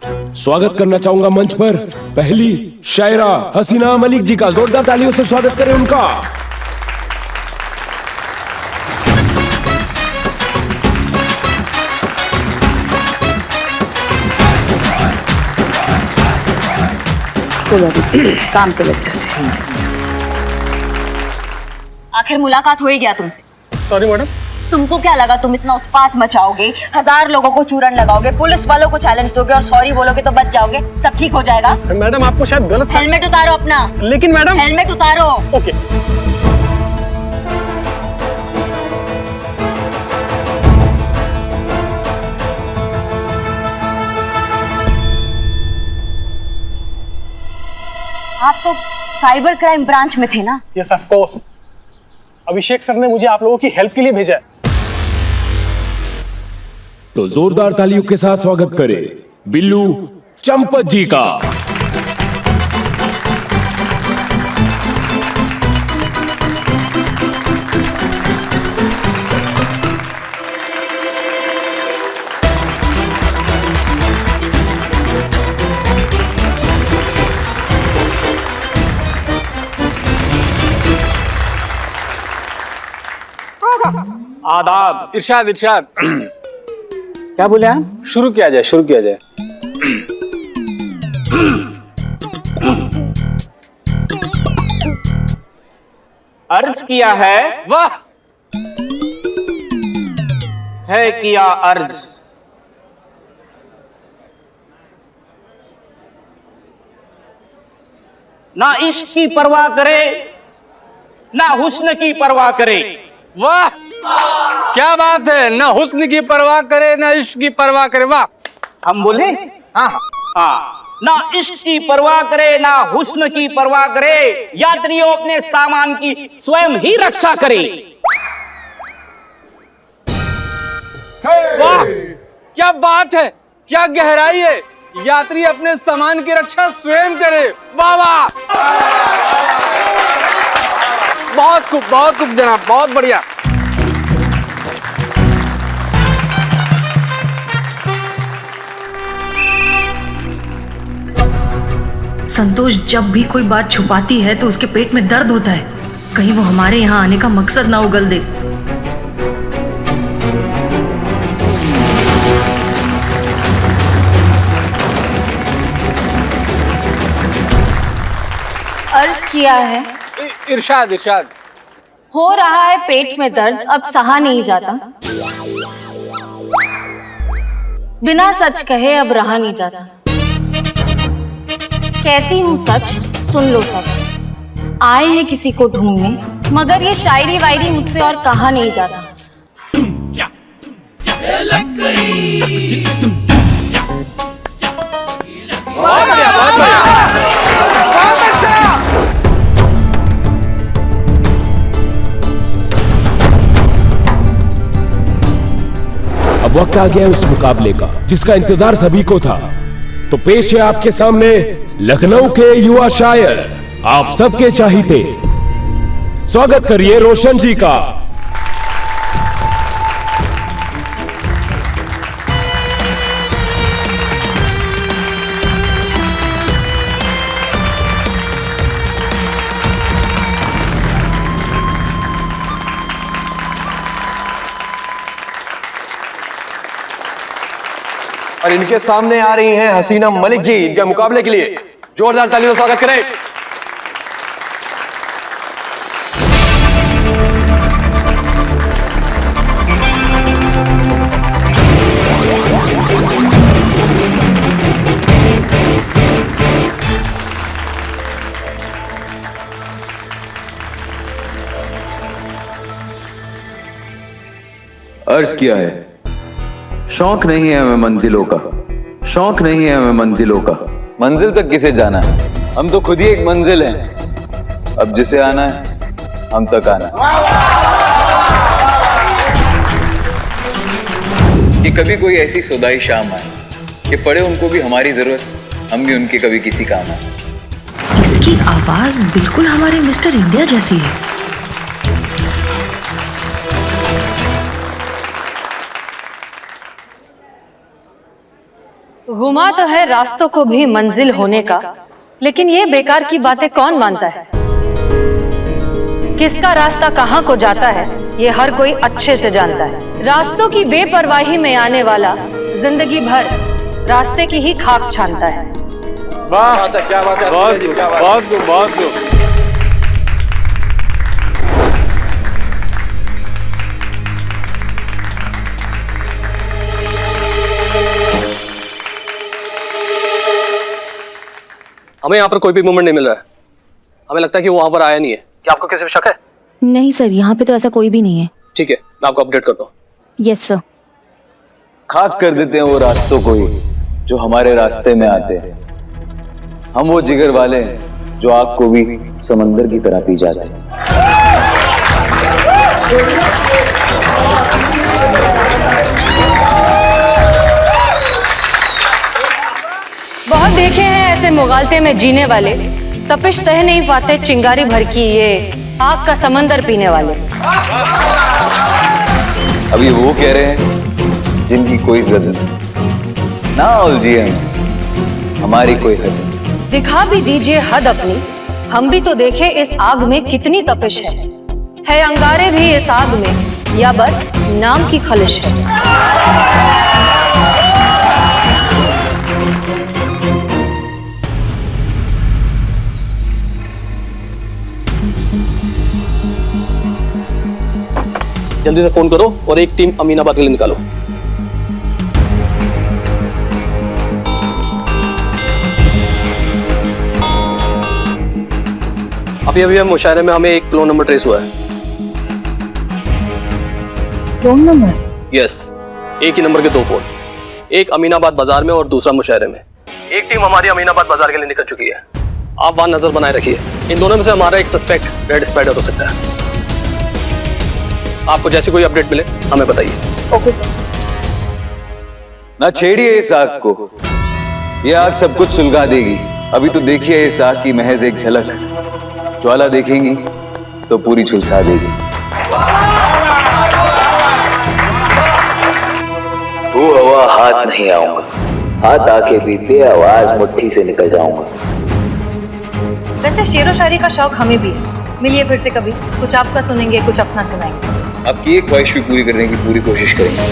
स्वागत करना चाहूंगा मंच पर पहली शायरा हसीना मलिक जी का। जोरदार तालियों से स्वागत करें उनका। चलो अभी काम पे लग जाते हैं। आखिर मुलाकात हो ही गया तुमसे। Sorry madam. तुमको क्या लगा तुम इतना उत्पात मचाओगे, 1000 लोगों को चूरन लगाओगे, पुलिस वालों को चैलेंज दोगे और सॉरी बोलोगे तो बच जाओगे, सब ठीक हो जाएगा? मैडम आपको शायद गलत। हेलमेट उतारो अपना। लेकिन मैडम। हेलमेट उतारो। ओके। आप तो साइबर क्राइम ब्रांच में थे ना? Yes of course. Abhishek sir ने मुझे आप लोगों की हेल्प के लिए भेजा है। तो जोरदार तालियों के साथ स्वागत करें बिल्लू चंपत जी का। आदाब। इरशाद इरशाद। क्या बोले आप? शुरू किया जाए, शुरू किया जाए। अर्ज किया है, वाह। है किया अर्ज, ना इश्क की परवाह करे, ना हुस्न की परवाह करे। वाह क्या बात है, ना हुस्न की परवाह करे ना इश्क की परवाह करे। वाह। हम बोले हाँ हाँ, ना इश्क की परवाह करे ना हुस्न की परवाह करे, यात्रियों अपने सामान की स्वयं ही रक्षा करे। वाह क्या बात है, क्या गहराई है। यात्री अपने सामान की रक्षा स्वयं करे। वाह वाह, बहुत खूब जनाब, बहुत बढ़िया। संतोष जब भी कोई बात छुपाती है तो उसके पेट में दर्द होता है। कहीं वो हमारे यहाँ आने का मकसद ना उगल दे। अर्ज किया है, इरशाद इरशाद। हो रहा है पेट में दर्द, अब सहा नहीं जाता। बिना सच कहे अब रहा नहीं जाता। कहती हूँ सच, सुन लो सब। आए हैं किसी को ढूंढने, मगर ये शायरी वायरी मुझसे और कहा नहीं जाता। बहुत बढ़िया, बहुत बढ़िया, बहुत अच्छा। अब वक्त आ गया है उस मुकाबले का जिसका इंतजार सभी को था। तो पेश है आपके सामने लखनऊ के युवा शायर, आप सबके चाहते, स्वागत करिए रोशन जी का। और इनके सामने आ रही हैं हसीना मलिक जी। इनके मुकाबले के लिए जोरदार तालियों से स्वागत करें। अर्ज किया है, शौक नहीं है हमें मंजिलों का, शौक नहीं है हमें मंजिलों का। मंजिल तक किसे जाना है, हम तो खुद ही एक मंजिल हैं। अब जिसे आना है हम तक आना है। कि कभी कोई ऐसी सुदाई शाम आए कि पड़े उनको भी हमारी जरूरत, हम भी उनके कभी किसी काम आए। इसकी आवाज बिल्कुल हमारे मिस्टर इंडिया जैसी है। घुमा तो है रास्तों को भी मंजिल होने का, लेकिन ये बेकार की बातें कौन मानता है? किसका रास्ता कहाँ को जाता है ये हर कोई अच्छे से जानता है। रास्तों की बेपरवाही में आने वाला जिंदगी भर रास्ते की ही खाक छानता है। वाह, क्या बात है, बहुत खूब। हमें यहाँ पर कोई भी मूवमेंट नहीं मिल रहा है। हमें लगता है कि वो वहां पर आया नहीं है। क्या आपको किसी पे शक है? नहीं सर, यहाँ पे तो ऐसा कोई भी नहीं है। ठीक है, मैं आपको अपडेट करता हूँ। Yes sir. खाक कर देते हैं वो रास्तों को ही जो हमारे रास्ते में आते हैं। हम वो जिगर वाले हैं जो आग को भी समंदर की तरह पी जाते हैं। बहुत देखे हैं ऐसे मुगालते में जीने वाले, तपिश सह नहीं पाते चिंगारी भर की ये आग का समंदर पीने वाले। अब ये वो कह रहे हैं जिनकी कोई इज्जत नहीं। ना उलझिए हमसे, हमारी कोई हद नहीं। दिखा भी दीजिए हद अपनी, हम भी तो देखे इस आग में कितनी तपिश है अंगारे भी इस आग में या बस नाम की खलिश है। जल्दी से फोन करो और एक टीम अमीनाबाद के लिए निकालो। अभी अभी हम मुशायरे में हमें एक क्लोन नंबर ट्रेस हुआ है। Clone number? यस, एक ही नंबर के 2 फोन, एक अमीनाबाद बाजार में और दूसरा मुशायरे में। एक टीम हमारी अमीनाबाद बाजार के लिए निकल चुकी है। आप वहां नजर बनाए रखिए। इन दोनों में से हमारा एक सस्पेक्ट रेड स्पाइडर हो सकता है। आपको जैसे कोई अपडेट मिले हमें बताइए। Okay sir. ना छेड़िए इस आग को, ये आग सब कुछ सुलगा देगी। अभी तो देखिए इस आग की महज एक झलक, ज्वाला देखेंगी तो पूरी झुलसा देगी। वो हवा हाथ नहीं आऊंगा, हाथ आके भी बेआवाज मुट्ठी से निकल जाऊंगा। वैसे शेरो शायरी का शौक हमें भी है, मिलिए फिर से कभी, कुछ आपका सुनेंगे कुछ अपना सुनाएंगे। आपकी एक ख्वाहिश भी पूरी करने की पूरी कोशिश करेंगे।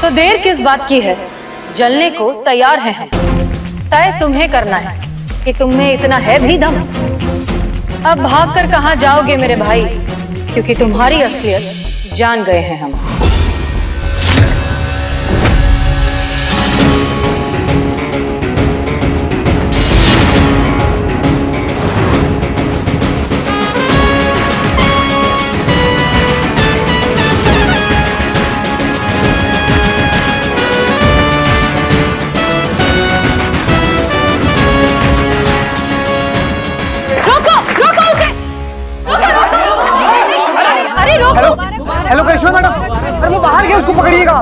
तो देर किस बात की है, जलने को तैयार हैं हम। तय तुम्हें करना है कि तुम में इतना है भी दम। अब भागकर कहां जाओगे मेरे भाई, क्योंकि तुम्हारी असलियत जान गए हैं हम। हेलो करिश्मा मैडम, अरे वो बाहर गया, उसको पकड़िएगा।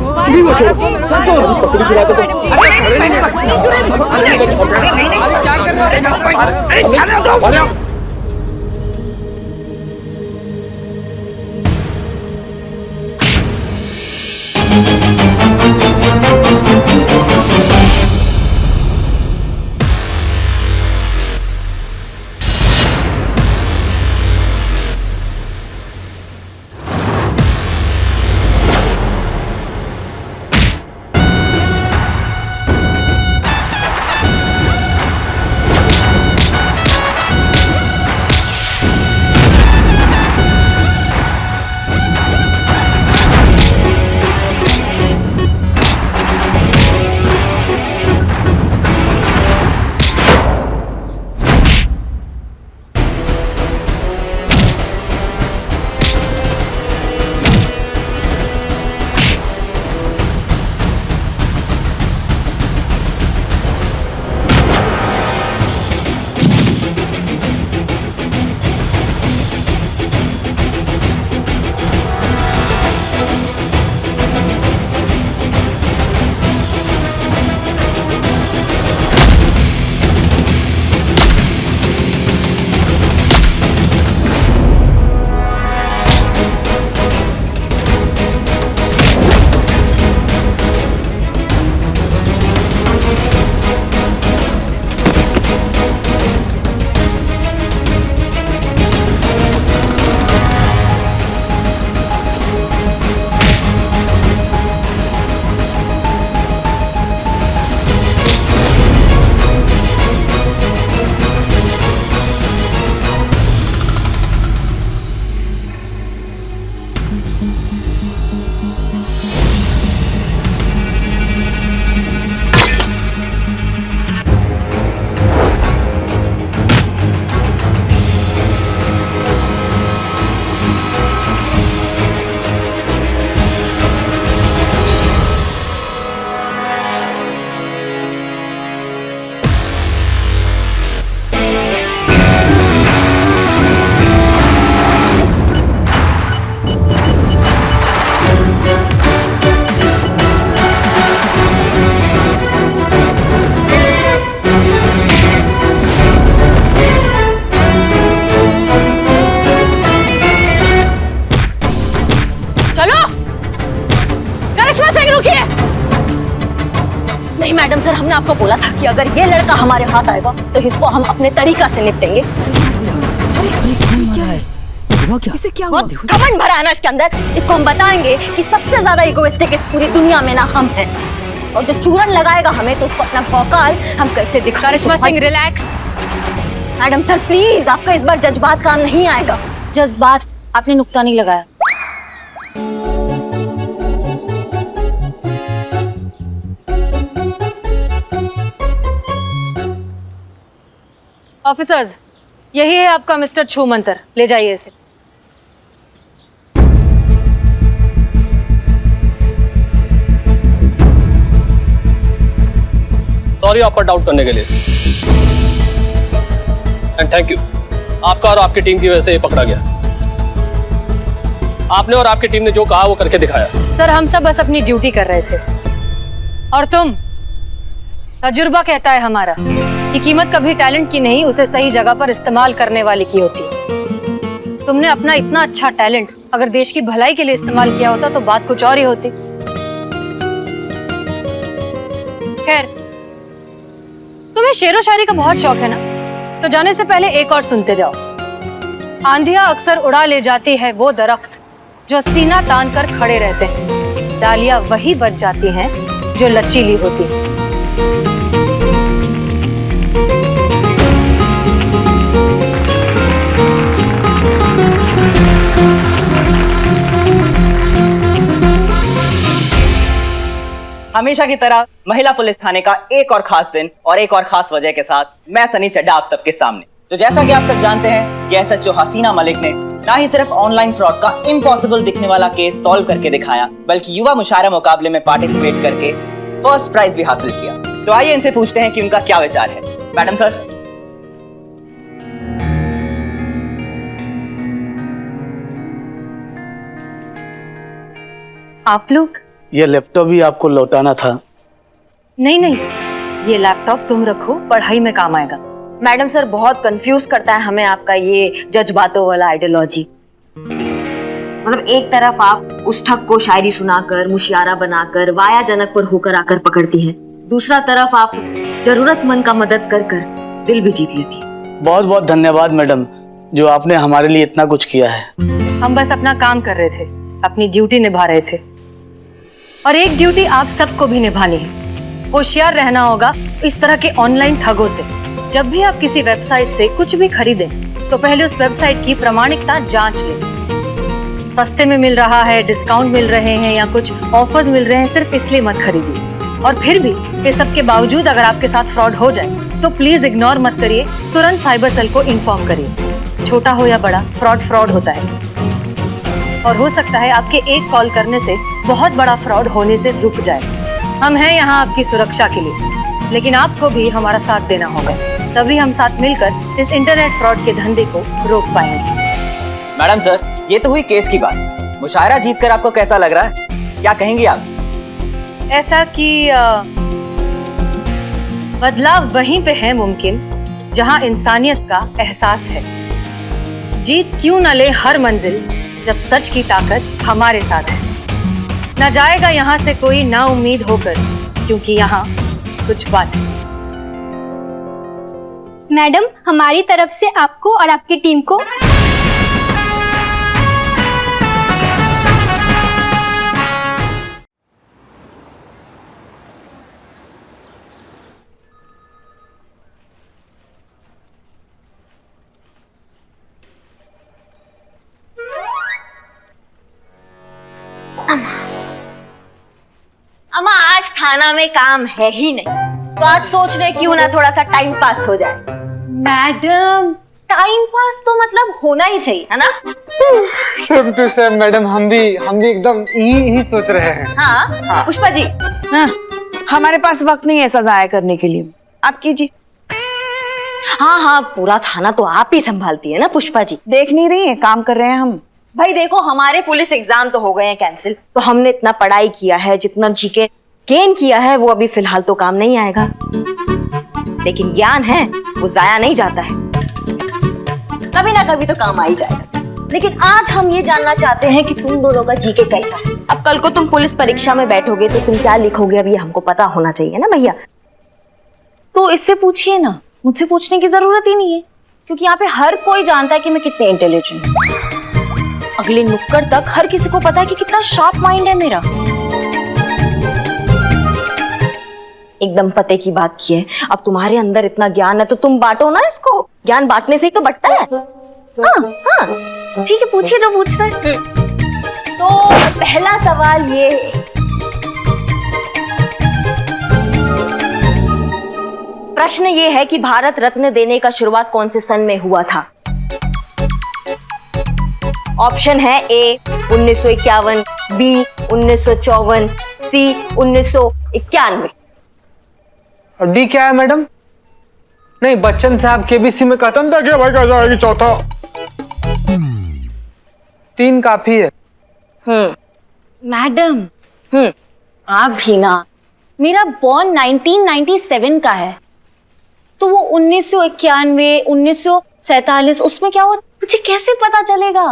करिश्मा सिंह रुकिए। नहीं मैडम सर, हमने आपको बोला था कि अगर ये लड़का हमारे हाथ आएगा तो इसको हम अपने तरीका से निपटेंगे। इसे क्या हुआ? बहुत घमंड भरा है ना इसके अंदर। इसको हम बताएंगे कि सबसे ज्यादा इगोइस्टिक इस पूरी दुनिया में ना हम हैं, और जो चूरन लगाएगा हमें तो उसको अपना भौकाल हम कैसे दिखाएं। Karishma Singh relax. Madam sir please, आपका इस बार जज्बात काम नहीं आएगा। जज्बात? आपने नुक्ता नहीं लगाया। ऑफिसर्स, यही है आपका मिस्टर छूमंतर, ले जाइए इसे। सॉरी आप पर डाउट करने के लिए, एंड थैंक यू। आपका और आपकी टीम की वजह से ये पकड़ा गया। आपने और आपकी टीम ने जो कहा वो करके दिखाया। सर हम सब बस अपनी ड्यूटी कर रहे थे, और तुम, तजुर्बा कहता है हमारा कि कीमत कभी टैलेंट की नहीं, उसे सही जगह पर इस्तेमाल करने वाले की होती है। तुमने अपना इतना अच्छा टैलेंट अगर देश की भलाई के लिए इस्तेमाल किया होता तो बात कुछ और ही होती। खैर, तुम्हें शेरो शायरी का बहुत शौक है ना, तो जाने से पहले एक और सुनते जाओ। आंधियां अक्सर उड़ा ले जाती है वो दरख्त जो सीना तान कर खड़े रहते हैं, डालियां वही बच जाती हैं जो लचीली होती हैं। हमेशा की तरह महिला पुलिस थाने का एक और खास दिन और एक और खास वजह के साथ मैं सनी चड्ढा आप सबके सामने। तो जैसा कि आप सब जानते हैं कि एसएचओ हसीना मलिक ने ना ही सिर्फ ऑनलाइन फ्रॉड का इम्पॉसिबल दिखने वाला केस सॉल्व करके दिखाया, बल्कि युवा मुशायरा मुकाबले में पार्टिसिपेट करके फर्स्ट प्राइज भी हासिल किया। तो आइए इनसे पूछते हैं कि उनका क्या विचार है। Madam sir. आप लोग? ये लैपटॉप भी आपको लौटाना था। नहीं नहीं, ये लैपटॉप तुम रखो, पढ़ाई में काम आएगा। मैडम सर बहुत कंफ्यूज करता है हमें आपका ये जज्बातों वाला आइडियोलॉजी। मतलब एक तरफ आप उस ठग को शायरी सुनाकर, मुशियारा बनाकर, वाया जनक पर होकर आकर पकड़ती हैं, दूसरा तरफ आप जरूरतमंद का मदद कर कर दिल भी जीत लेती है। बहुत बहुत धन्यवाद मैडम, जो आपने हमारे लिए इतना कुछ किया है। हम बस अपना काम कर रहे थे, अपनी ड्यूटी निभा रहे थे, और एक ड्यूटी आप सबको भी निभानी है। होशियार रहना होगा इस तरह के ऑनलाइन ठगों से। जब भी आप किसी वेबसाइट से कुछ भी खरीदें तो पहले उस वेबसाइट की प्रामाणिकता जांच लें। सस्ते में मिल रहा है, डिस्काउंट मिल रहे हैं या कुछ ऑफर्स मिल रहे हैं, सिर्फ इसलिए मत खरीदिए। और फिर भी ये सब के बावजूद अगर आपके साथ फ्रॉड हो जाए तो प्लीज इग्नोर मत करिए, तुरंत साइबर सेल को इन्फॉर्म करिए। छोटा हो या बड़ा, फ्रॉड होता है, और हो सकता है आपके एक कॉल करने से बहुत बड़ा फ्रॉड होने से रुक जाए। हम हैं यहाँ आपकी सुरक्षा के लिए, लेकिन आपको भी हमारा साथ देना होगा, तभी हम साथ मिलकर इस इंटरनेट फ्रॉड के धंधे को रोक पाएंगे। मैडम सर, ये तो हुई केस की बात। मुशायरा जीतकर आपको कैसा लग रहा है, क्या कहेंगी आप? ऐसा कि बदलाव वहीं पे है मुमकिन जहां इंसानियत का एहसास है। जीत क्यों न ले हर मंजिल जब सच की ताकत हमारे साथ है। न जाएगा यहाँ से कोई ना उम्मीद होकर, क्योंकि यहाँ कुछ बात है। मैडम, हमारी तरफ से आपको और आपकी टीम को अम्मा आज थाना में काम है ही नहीं, तो आज सोच रहे क्यों ना थोड़ा सा टाइम पास हो जाए। मैडम, टाइम पास तो मतलब होना ही चाहिए, है ना? सेम टू सेम मैडम, हम भी एकदम यही सोच रहे हैं। हाँ पुष्पा जी। हाँ, हमारे पास वक्त नहीं है ऐसा जाया करने के लिए, आप कीजिए। हाँ पूरा थाना तो आप ही संभालती है ना पुष्पा जी। देख नहीं रही है, काम कर रहे हैं हम। भाई देखो, हमारे पुलिस एग्जाम तो हो गए हैं कैंसिल, तो हमने इतना पढ़ाई किया है, जितना जीके गेन किया है वो अभी फिलहाल तो काम नहीं आएगा, लेकिन ज्ञान है वो जाया नहीं जाता है, कभी ना कभी तो काम आ ही जाएगा। लेकिन आज हम ये जानना चाहते हैं कि तुम दोनों का जीके कैसा है। अब कल को तुम पुलिस परीक्षा में बैठोगे तो तुम क्या लिखोगे अब ये हमको पता होना चाहिए ना भैया। तो इससे पूछिए ना, मुझसे पूछने की जरूरत ही नहीं है, क्योंकि यहाँ पे हर कोई जानता है कि मैं कितने इंटेलिजेंट हूँ। अगले नुक्कड़ तक हर किसी को पता है कि कितना शार्प माइंड है मेरा। एकदम पते की बात की है। अब तुम्हारे अंदर इतना ज्ञान है तो तुम बांटो ना इसको, ज्ञान बांटने से ही तो बढ़ता है। हाँ ठीक है, पूछिए जो पूछ रहे। तो पहला सवाल ये, प्रश्न ये है कि भारत रत्न देने का शुरुआत कौन से सन में हुआ था? ऑप्शन है ए 1951, बी 1954, सी 1991। और डी क्या है मैडम? नहीं, बच्चन साहब केबीसी में कहता था कि भाई कैसा आएगी चौथा। 3 काफी है। मैडम आप भी ना, मेरा बॉर्न 1997 का है, तो वो 1991, 1947 उसमें क्या हुआ मुझे कैसे पता चलेगा?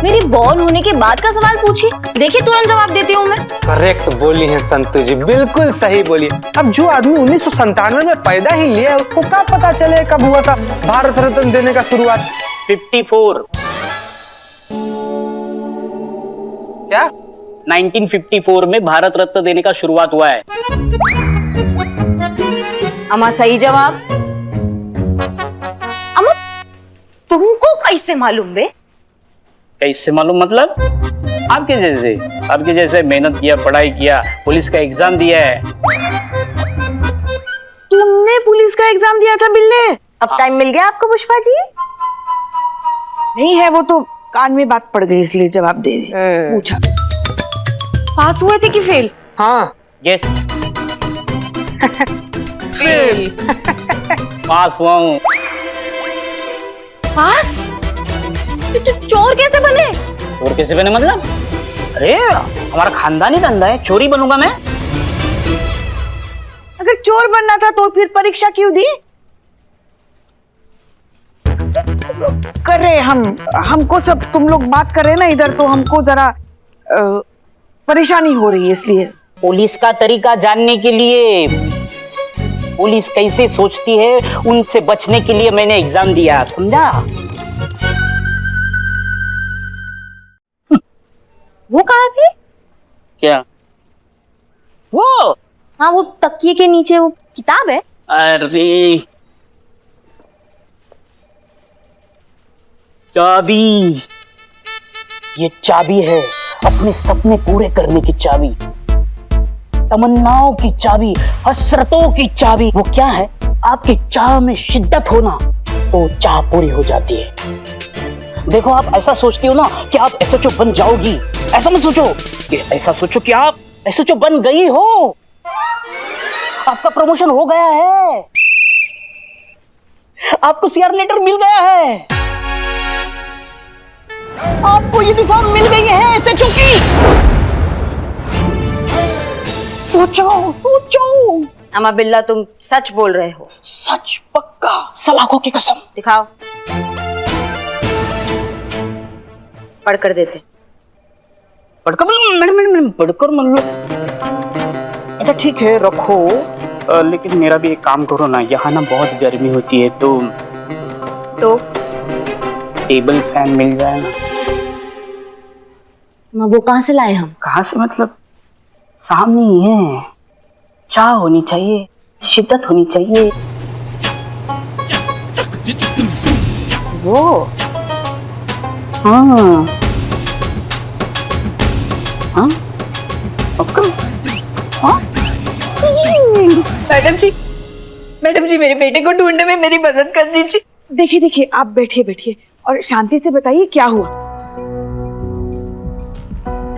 मेरी बॉर्न होने के बाद का सवाल पूछिए, देखिए तुरंत जवाब देती हूँ मैं। करेक्ट बोली है संतु जी, बिल्कुल सही बोली। अब जो आदमी 1997 में पैदा ही लिया है उसको क्या पता चले कब हुआ था भारत रत्न देने का शुरुआत? 54। क्या? 1954 में भारत रत्न देने का शुरुआत हुआ है। अमा सही जवाब। अमा तुमको कैसे मालूम बे? कैसे मालूम मतलब? आपके जैसे मेहनत किया, पढ़ाई किया, पुलिस का एग्जाम दिया है। तुमने पुलिस का एग्जाम दिया था बिल्ले? अब टाइम मिल गया आपको पुष्पा जी? नहीं है, वो तो कान में बात पड़ गई इसलिए जवाब दे पूछा। पास हुए थे कि फेल? हाँ गेस। फेल। पास हुआ हूँ। पास? तो चोर कैसे बने? चोर कैसे बने मतलब? अरे हमारा खानदानी धंधा है, चोरी बनूंगा मैं? अगर चोर बनना था तो फिर परीक्षा क्यों दी? कर रहे हमको सब तुम लोग बात कर रहे हैं ना इधर, तो हमको जरा परेशानी हो रही है इसलिए। पुलिस का तरीका जानने के लिए, पुलिस कैसे सोचती है उनसे बचने के लिए मैंने एग्जाम दिया, समझा? वो कहाँ थे? क्या? वो? हाँ वो तकिए के नीचे वो किताब है। अरे चाबी, ये चाबी है अपने सपने पूरे करने की चाबी, तमन्नाओं की चाबी, हसरतों की चाबी। वो क्या है? आपकी चाह में शिद्दत होना तो चाह पूरी हो जाती है। देखो आप ऐसा सोचती हो ना कि आप एसएचओ बन जाओगी, ऐसा मत सोचो कि ऐसा सोचो कि आप एसएचओ बन गई हो, आपका प्रमोशन हो गया है, आपको सीआर लेटर मिल गया है, आपको यूनिफॉर्म मिल गई है एसएचओ की। सोचो सोचो। अमा बिल्ला तुम सच बोल रहे हो? सच पक्का, सलाखों की कसम। दिखाओ। पढ़कर देते। पढ़कर मैडम पढ़कर मतलब? अच्छा ठीक है रखो, लेकिन मेरा भी एक काम करो ना, यहाँ ना बहुत गर्मी होती है तो टेबल फैन मिल जाए ना। वो कहाँ से लाए हम? कहाँ से मतलब? सामने ही है। चाह होनी चाहिए, शिद्दत होनी चाहिए। वो हाँ हाँ हाँ। मैडम जी मेरे बेटे को ढूंढने में मेरी मदद कर दीजिए। देखिए देखिए आप बैठिए और शांति से बताइए क्या हुआ।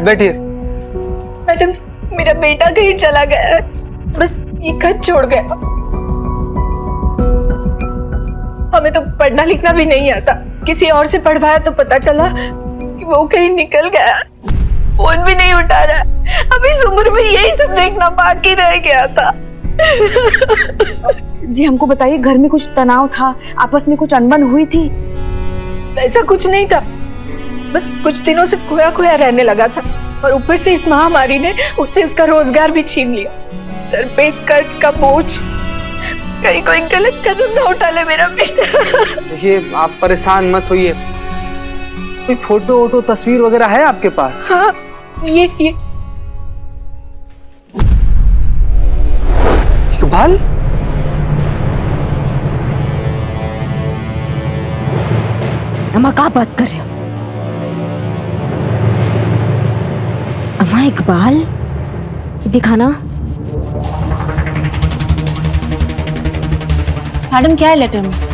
बैठिए। मैडम जी मेरा बेटा कहीं चला गया है, बस ये खत छोड़ गया। हमें तो पढ़ना लिखना भी नहीं आता, किसी और से पढ़वाया तो पता चला कि वो कहीं निकल गया, फोन भी नहीं उठा रहा। अब इस उम्र में यही सब देखना बाकी रह गया था। जी हमको बताइए, घर में कुछ तनाव था, आपस में कुछ अनबन हुई थी? ऐसा कुछ नहीं था, बस कुछ दिनों से खोया खोया रहने लगा था और ऊपर से इस महामारी ने उससे उसका रोजगार भी छीन लिया। सर पे कर्ज का बोझ, कहीं कोई गलत कदम ना उठा ले मेरा बेटा। देखिए आप परेशान मत होइए, कोई फोटो वोटो तस्वीर वगैरह है आपके पास? हाँ ये इकबाल, अम्मा क्या बात कर रहे हो? अम्मा इकबाल दिखाना। मैडम क्या है लेटर में?